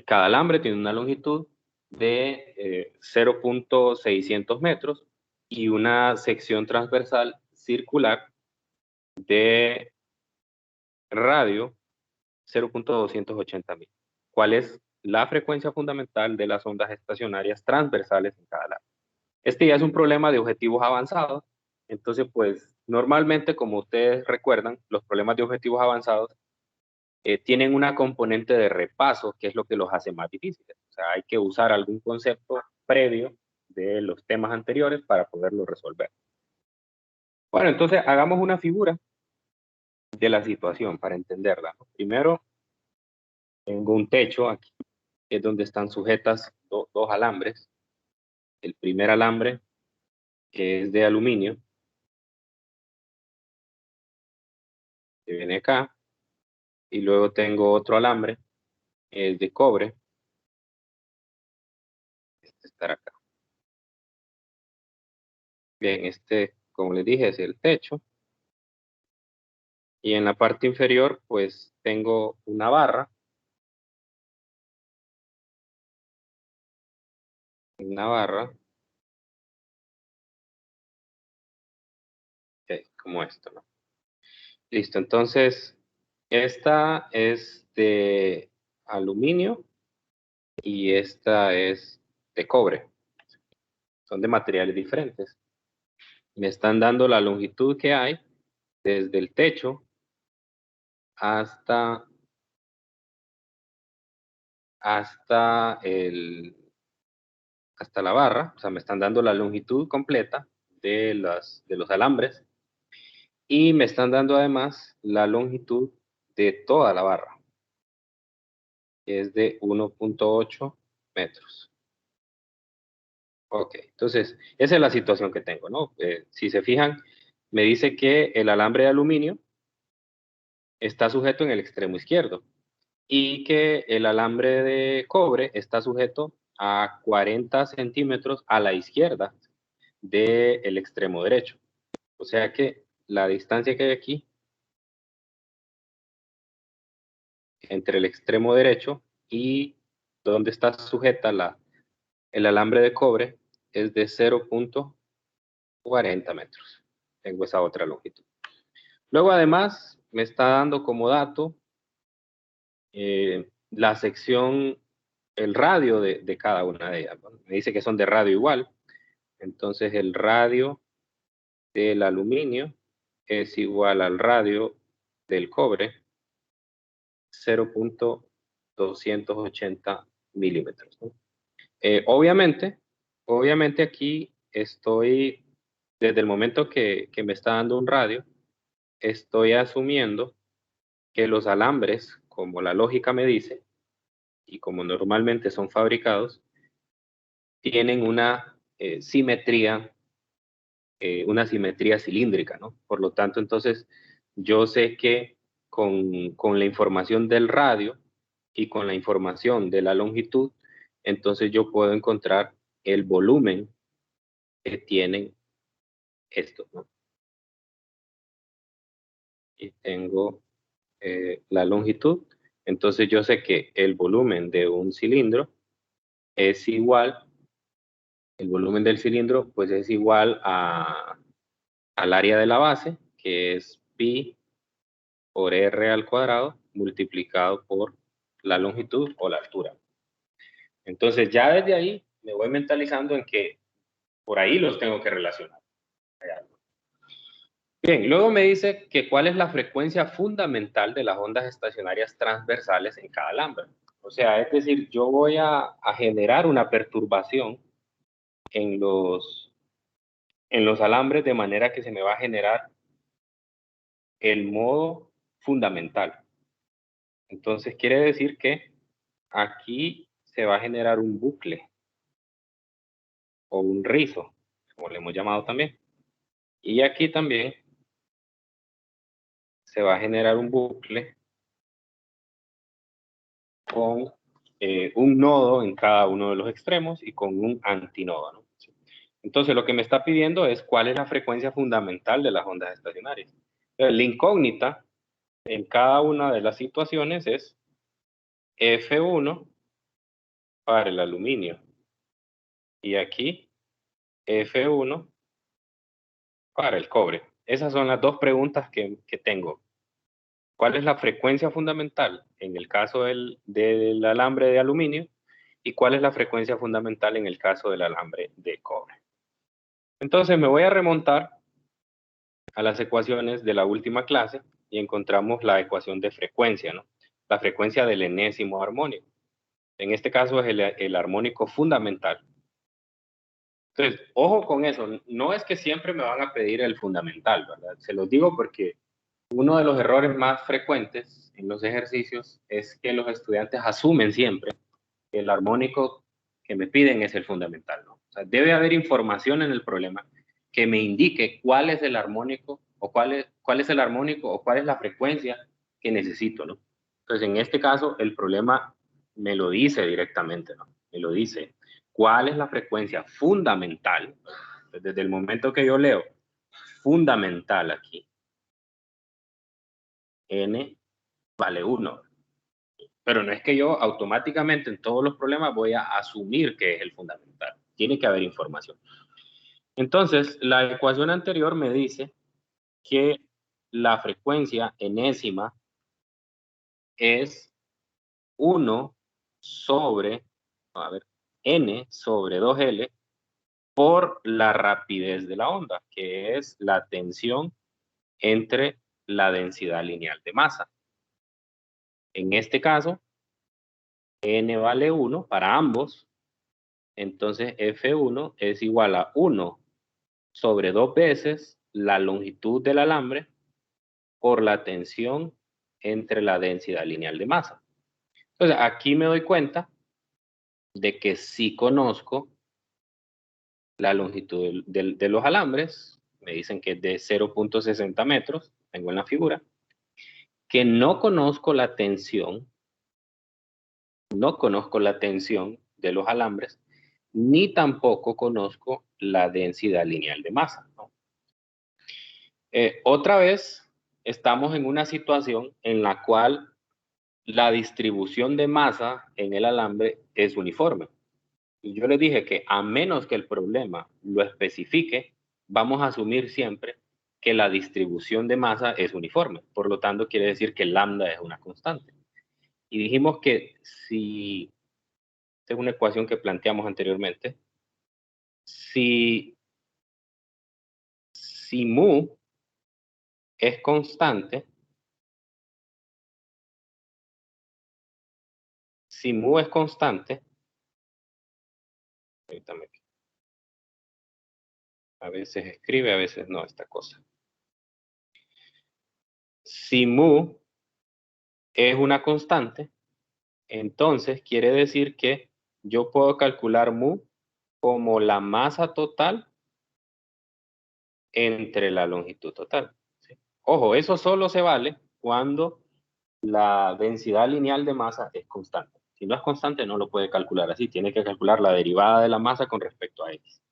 Cada alambre tiene una longitud de 0.600 metros y una sección transversal circular de radio 0.280 mil. ¿Cuál es la frecuencia fundamental de las ondas estacionarias transversales en cada alambre? Este ya es un problema de objetivos avanzados. Entonces, pues, normalmente, como ustedes recuerdan, los problemas de objetivos avanzados tienen una componente de repaso, que es lo que los hace más difíciles. O sea, hay que usar algún concepto previo de los temas anteriores para poderlo resolver. Bueno, entonces hagamos una figura de la situación para entenderla, ¿no? Primero, tengo un techo aquí, que es donde están sujetas dos alambres. El primer alambre, que es de aluminio, que viene acá, y luego tengo otro alambre, es de cobre, este estará acá. Bien, este, como les dije, es el techo. Y en la parte inferior, pues, tengo una barra. Una barra. Como esto, ¿no? Listo, entonces, esta es de aluminio y esta es de cobre. Son de materiales diferentes. Me están dando la longitud que hay desde el techo hasta la barra. O sea, me están dando la longitud completa de los alambres y me están dando además la longitud de toda la barra, que es de 1.8 metros. Ok, entonces, esa es la situación que tengo, ¿no? Si se fijan, me dice que el alambre de aluminio está sujeto en el extremo izquierdo y que el alambre de cobre está sujeto a 40 centímetros a la izquierda del extremo derecho. O sea que la distancia que hay aquí entre el extremo derecho y donde está sujeta el alambre de cobre es de 0.40 metros. Tengo esa otra longitud. Luego, además, me está dando como dato la sección, el radio de cada una de ellas, ¿no? Me dice que son de radio igual. Entonces, el radio del aluminio es igual al radio del cobre, 0.280 milímetros, ¿no? Obviamente aquí estoy, desde el momento que me está dando un radio, estoy asumiendo que los alambres, como la lógica me dice, y como normalmente son fabricados, tienen una simetría cilíndrica, ¿no? Por lo tanto, entonces, yo sé que con la información del radio y con la información de la longitud, entonces yo puedo encontrar el volumen que tienen estos, ¿no? Y tengo la longitud, entonces yo sé que el volumen de un cilindro es igual, el volumen del cilindro pues es igual al área de la base, que es pi por r al cuadrado multiplicado por la longitud o la altura. Entonces ya desde ahí me voy mentalizando en que por ahí los tengo que relacionar. Bien, luego me dice que cuál es la frecuencia fundamental de las ondas estacionarias transversales en cada alambre. O sea, es decir, yo voy a generar una perturbación en los alambres de manera que se me va a generar el modo fundamental. Entonces quiere decir que aquí se va a generar un bucle o un rizo, como le hemos llamado también. Y aquí también se va a generar un bucle con un nodo en cada uno de los extremos y con un antinodo, ¿no? Entonces lo que me está pidiendo es cuál es la frecuencia fundamental de las ondas estacionarias. Entonces, la incógnita en cada una de las situaciones es F1 para el aluminio y aquí F1 para el cobre. Esas son las dos preguntas que tengo. ¿Cuál es la frecuencia fundamental en el caso del alambre de aluminio? ¿Y cuál es la frecuencia fundamental en el caso del alambre de cobre? Entonces me voy a remontar a las ecuaciones de la última clase y encontramos la ecuación de frecuencia, ¿no? La frecuencia del enésimo armónico. En este caso es el armónico fundamental. Entonces, ojo con eso. No es que siempre me van a pedir el fundamental, ¿verdad? Se los digo porque uno de los errores más frecuentes en los ejercicios es que los estudiantes asumen siempre que el armónico que me piden es el fundamental, ¿no? O sea, debe haber información en el problema que me indique cuál es el armónico o cuál es el armónico o cuál es la frecuencia que necesito, ¿no? Entonces, en este caso, el problema me lo dice directamente, ¿no? Me lo dice. ¿Cuál es la frecuencia fundamental? Desde el momento que yo leo fundamental aquí, n vale 1. Pero no es que yo automáticamente en todos los problemas voy a asumir que es el fundamental. Tiene que haber información. Entonces, la ecuación anterior me dice que la frecuencia enésima es 1 sobre, a ver, n sobre 2L por la rapidez de la onda, que es la tensión entre la densidad lineal de masa. En este caso, n vale 1 para ambos, entonces F1 es igual a 1 sobre 2 veces la longitud del alambre por la tensión entre la densidad lineal de masa. Entonces, aquí me doy cuenta de que sí conozco la longitud de los alambres, me dicen que es de 0.60 metros, tengo en la figura, que no conozco la tensión de los alambres, ni tampoco conozco la densidad lineal de masa, ¿no? Otra vez, estamos en una situación en la cual la distribución de masa en el alambre es uniforme. Y yo les dije que a menos que el problema lo especifique, vamos a asumir siempre que la distribución de masa es uniforme. Por lo tanto, quiere decir que lambda es una constante. Y dijimos que si, esta es una ecuación que planteamos anteriormente, si mu es constante, ahorita a veces escribe, a veces no esta cosa. Si mu es una constante, entonces quiere decir que yo puedo calcular mu como la masa total entre la longitud total, ¿sí? Ojo, eso solo se vale cuando la densidad lineal de masa es constante. Si no es constante, no lo puede calcular así. Tiene que calcular la derivada de la masa con respecto a x.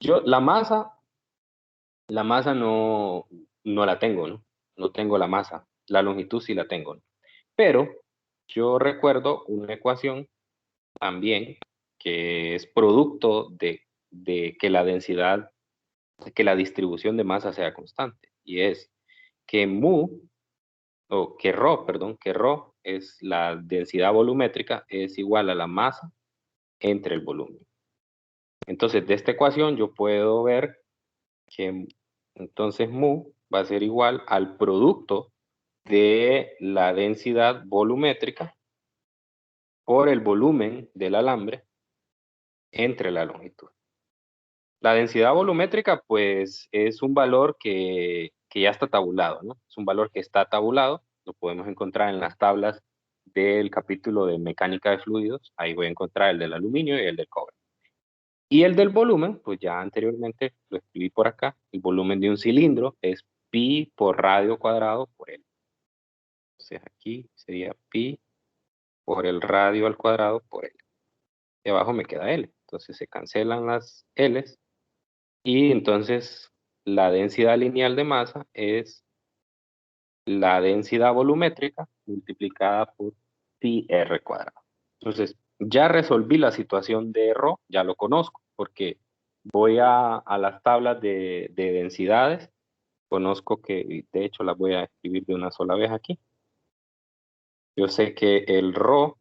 Yo, la masa no la tengo, ¿no? No tengo la masa. La longitud sí la tengo, ¿no? Pero yo recuerdo una ecuación también que es producto de que la densidad, que la distribución de masa sea constante. Y es que que ρ es la densidad volumétrica, es igual a la masa entre el volumen. Entonces, de esta ecuación yo puedo ver que Entonces mu va a ser igual al producto de la densidad volumétrica por el volumen del alambre entre la longitud. La densidad volumétrica, pues, es un valor que ya está tabulado, ¿no? Es un valor que está tabulado, lo podemos encontrar en las tablas del capítulo de mecánica de fluidos. Ahí voy a encontrar el del aluminio y el del cobre. Y el del volumen, pues ya anteriormente lo escribí por acá. El volumen de un cilindro es pi por radio cuadrado por L. Entonces aquí sería pi por el radio al cuadrado por L. Y abajo me queda L. Entonces se cancelan las L's. Y entonces la densidad lineal de masa es la densidad volumétrica multiplicada por pi r cuadrado. Entonces, ya resolví la situación de ρ, ya lo conozco, porque voy a las tablas de densidades, conozco que, de hecho, las voy a escribir de una sola vez aquí. Yo sé que el ρ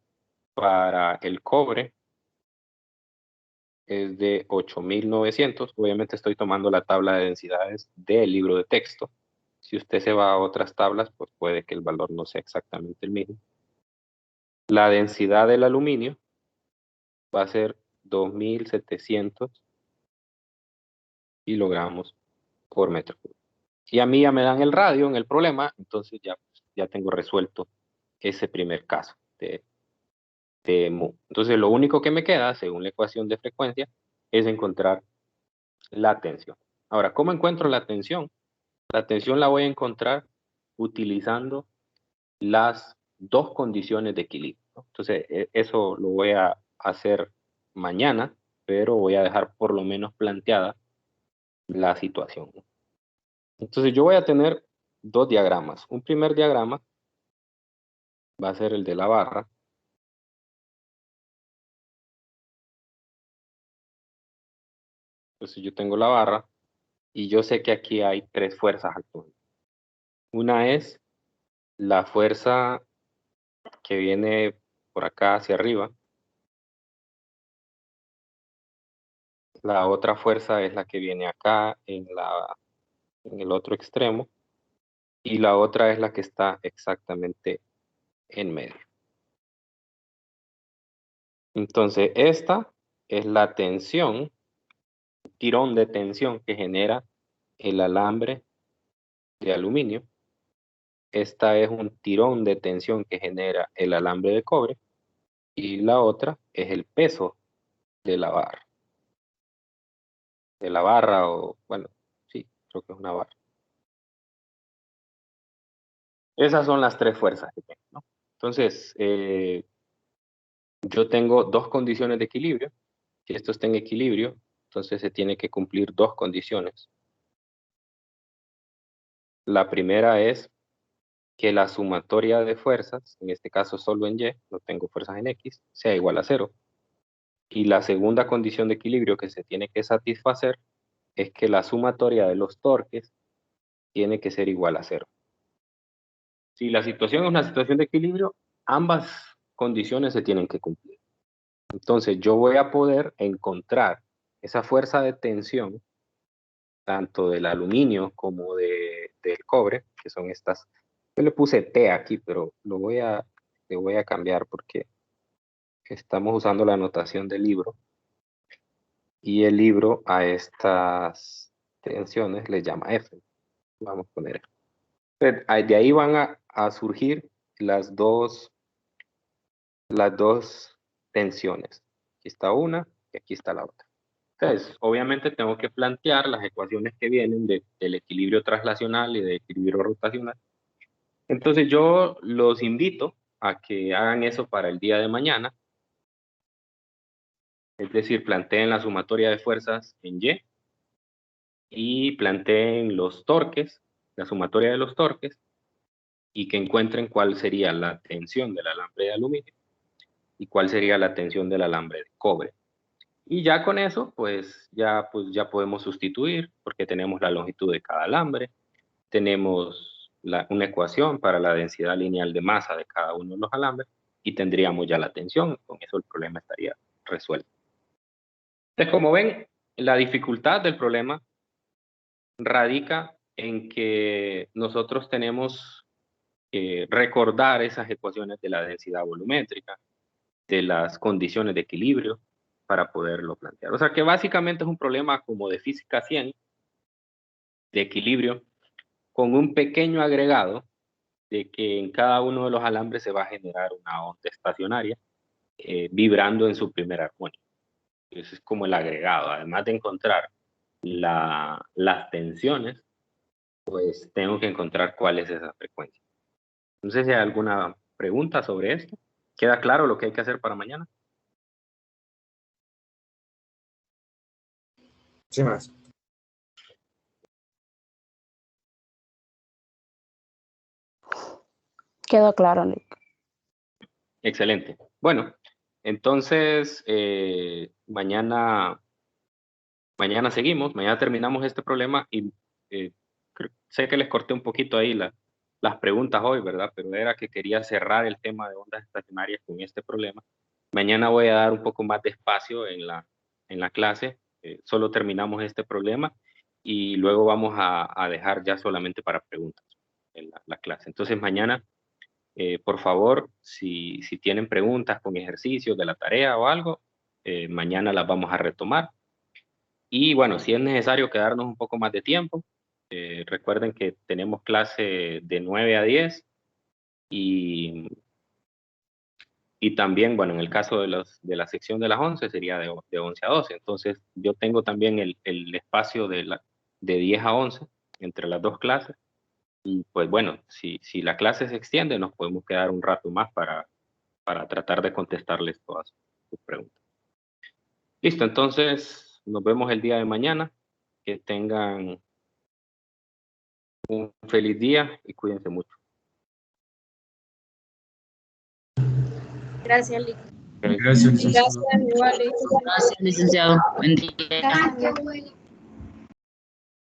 para el cobre es de 8.900. Obviamente estoy tomando la tabla de densidades del libro de texto. Si usted se va a otras tablas, pues puede que el valor no sea exactamente el mismo. La densidad del aluminio va a ser 2.700 kilogramos por metro cúbico. Y a mí ya me dan el radio en el problema, entonces ya tengo resuelto ese primer caso de mu. Entonces lo único que me queda, según la ecuación de frecuencia, es encontrar la tensión. Ahora, ¿cómo encuentro la tensión? La tensión la voy a encontrar utilizando las dos condiciones de equilibrio, ¿no? Entonces, eso lo voy a hacer mañana, pero voy a dejar por lo menos planteada la situación, ¿no? Entonces, yo voy a tener dos diagramas. Un primer diagrama va a ser el de la barra. Entonces, yo tengo la barra y yo sé que aquí hay tres fuerzas actuando. Una es la fuerza que viene por acá hacia arriba. La otra fuerza es la que viene acá en el otro extremo. Y la otra es la que está exactamente en medio. Entonces, esta es la tensión, tirón de tensión que genera el alambre de aluminio. Esta es un tirón de tensión que genera el alambre de cobre. Y la otra es el peso de la barra. De la barra o, bueno, sí, creo que es una barra. Esas son las tres fuerzas que tengo, ¿no? Entonces, yo tengo dos condiciones de equilibrio. Si esto está en equilibrio, entonces se tiene que cumplir dos condiciones. La primera es que la sumatoria de fuerzas, en este caso solo en Y, no tengo fuerzas en X, sea igual a 0. Y la segunda condición de equilibrio que se tiene que satisfacer es que la sumatoria de los torques tiene que ser igual a 0. Si la situación es una situación de equilibrio, ambas condiciones se tienen que cumplir. Entonces yo voy a poder encontrar esa fuerza de tensión tanto del aluminio como del cobre, que son estas. Yo le puse T aquí, pero le voy a cambiar porque estamos usando la notación del libro. Y el libro a estas tensiones le llama F. Vamos a poner F. De ahí van a surgir las dos tensiones. Aquí está una y aquí está la otra. Entonces, obviamente tengo que plantear las ecuaciones que vienen del equilibrio traslacional y del equilibrio rotacional. Entonces yo los invito a que hagan eso para el día de mañana. Es decir, planteen la sumatoria de fuerzas en y planteen los torques, la sumatoria de los torques, y que encuentren cuál sería la tensión del alambre de aluminio y cuál sería la tensión del alambre de cobre. Y ya con eso, pues ya podemos sustituir, porque tenemos la longitud de cada alambre, tenemos una ecuación para la densidad lineal de masa de cada uno de los alambres, y tendríamos ya la tensión. Con eso el problema estaría resuelto. Entonces, como ven, la dificultad del problema radica en que nosotros tenemos que recordar esas ecuaciones de la densidad volumétrica, de las condiciones de equilibrio, para poderlo plantear. O sea que básicamente es un problema como de física 100, de equilibrio, con un pequeño agregado de que en cada uno de los alambres se va a generar una onda estacionaria vibrando en su primer armónico. Eso es como el agregado. Además de encontrar las tensiones, pues tengo que encontrar cuál es esa frecuencia. No sé si hay alguna pregunta sobre esto. ¿Queda claro lo que hay que hacer para mañana? Sí, más. Quedó claro, Nick. Excelente. Bueno, entonces mañana seguimos, mañana terminamos este problema y sé que les corté un poquito ahí las preguntas hoy, ¿verdad? Pero era que quería cerrar el tema de ondas estacionarias con este problema. Mañana voy a dar un poco más de espacio en la clase, solo terminamos este problema y luego vamos a dejar ya solamente para preguntas en la clase. Entonces mañana, por favor, si tienen preguntas con ejercicios de la tarea o algo, mañana las vamos a retomar. Y bueno, si es necesario quedarnos un poco más de tiempo, recuerden que tenemos clase de 9 a 10 y también, bueno, en el caso de la sección de las 11 sería de 11 a 12. Entonces, yo tengo también el espacio de 10 a 11 entre las dos clases. Y pues bueno, si la clase se extiende, nos podemos quedar un rato más para tratar de contestarles todas sus preguntas. Listo, entonces nos vemos el día de mañana. Que tengan un feliz día y cuídense mucho. Gracias, Lick. Gracias. Gracias, igual. Gracias, licenciado. Buen día. Gracias.